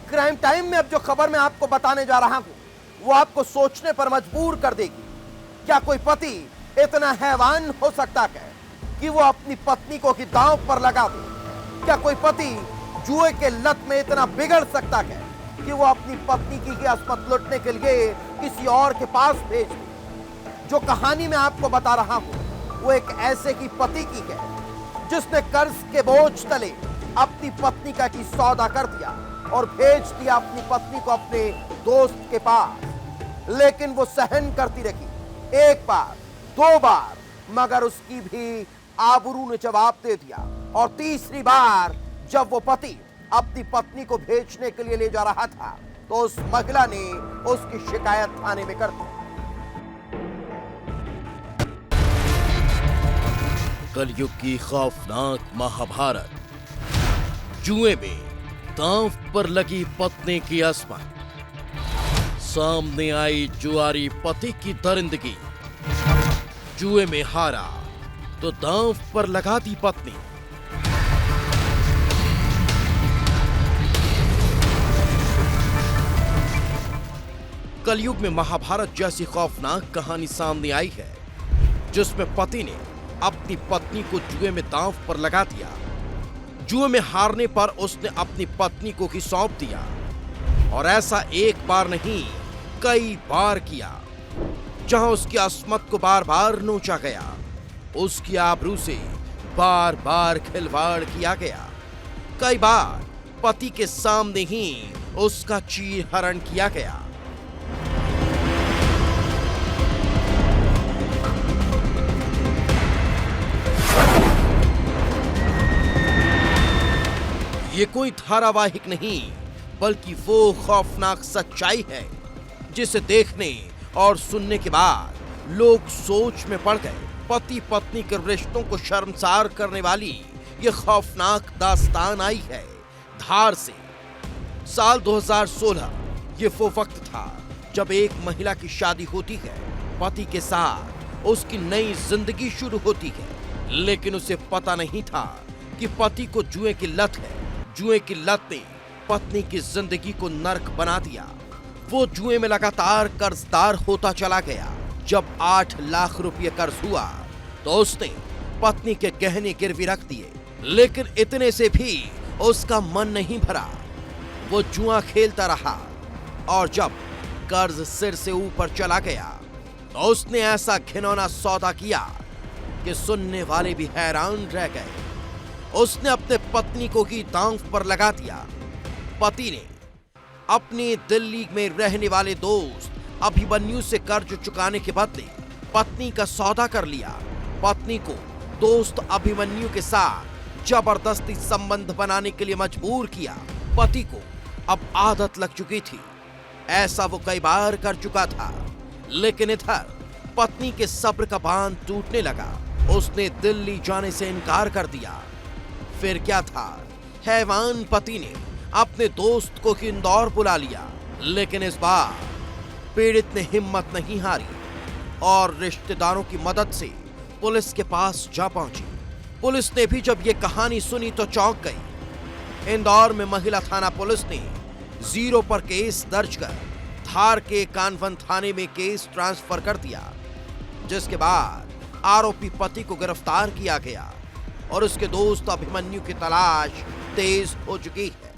Crime time में अब जो खबर मैं आपको बताने जा रहा हूं वो आपको सोचने पर मजबूर कर देगी। क्या कोई पति इतना हैवान हो सकता है कि वो अपनी पत्नी को ही दांव पर लगा दे? क्या कोई पति जुए के लत में इतना बिगड़ सकता है कि वो अपनी पत्नी की ही अस्मत लुटने के लिए किसी और के पास भेज दे? जो कहानी मैं आपको बता रहा हूं वो एक ऐसे ही पति की है जिसने कर्ज के बोझ तले अपनी पत्नी का ही सौदा कर दिया और भेज दिया अपनी पत्नी को अपने दोस्त के पास। लेकिन वो सहन करती रही, एक बार, दो बार, मगर उसकी भी आबरू ने जवाब दे दिया। और तीसरी बार जब वो पति अपनी पत्नी को भेजने के लिए ले जा रहा था तो उस महिला ने उसकी शिकायत थाने में कर दी। कलयुग की खौफनाक महाभारत। जुए में दांव पर लगी पत्नी की अस्मत। सामने आई जुआरी पति की दरिंदगी। जुए में हारा तो दांव पर लगा दी पत्नी। कलयुग में महाभारत जैसी खौफनाक कहानी सामने आई है जिसमें पति ने अपनी पत्नी को जुए में दांव पर लगा दिया। जुए में हारने पर उसने अपनी पत्नी को ही सौंप दिया और ऐसा एक बार नहीं कई बार किया। जहां उसकी अस्मत को बार बार नोचा गया, उसकी आबरू से बार बार खिलवाड़ किया गया। कई बार पति के सामने ही उसका चीरहरण किया गया। ये कोई धारावाहिक नहीं बल्कि वो खौफनाक सच्चाई है जिसे देखने और सुनने के बाद लोग सोच में पड़ गए। पति पत्नी के रिश्तों को शर्मसार करने वाली ये खौफनाक दास्तान आई है धार से। साल 2016 ये वो वक्त था जब एक महिला की शादी होती है, पति के साथ उसकी नई जिंदगी शुरू होती है। लेकिन उसे पता नहीं था कि पति को जुए की लत है। जुए की लत ने पत्नी की जिंदगी को नर्क बना दिया। वो जुए में लगातार कर्जदार होता चला गया। जब 8 लाख रुपए कर्ज हुआ तो उसने पत्नी के गहने गिरवी रख दिए। लेकिन इतने से भी उसका मन नहीं भरा। वो जुआ खेलता रहा और जब कर्ज सिर से ऊपर चला गया तो उसने ऐसा घिनौना सौदा किया कि सुनने वाले भी हैरान रह गए। उसने अपने पत्नी को ही दांव पर लगा दिया। पति ने अपनी दिल्ली में रहने वाले दोस्त अभिमन्यु से कर्ज चुकाने के बदले पत्नी का सौदा कर लिया। पत्नी को दोस्त अभिमन्यु के साथ जबरदस्ती संबंध बनाने के लिए मजबूर किया। पति को अब आदत लग चुकी थी। ऐसा वो कई बार कर चुका था। लेकिन इधर पत्नी के सब्र का बांध टूटने लगा। उसने दिल्ली जाने से इनकार कर दिया। फिर क्या था, हैवान पति ने अपने दोस्त को इंदौर बुला लिया। लेकिन इस बार पीड़ित ने हिम्मत नहीं हारी और रिश्तेदारों की मदद से पुलिस के पास जा पहुंची। पुलिस ने भी जब ये कहानी सुनी तो चौंक गई। इंदौर में महिला थाना पुलिस ने 0 पर केस दर्ज कर धार के कानवन थाने में केस ट्रांसफर कर दिया। जिसके बाद आरोपी पति को गिरफ्तार किया गया और उसके दोस्त अभिमन्यु की तलाश तेज हो चुकी है।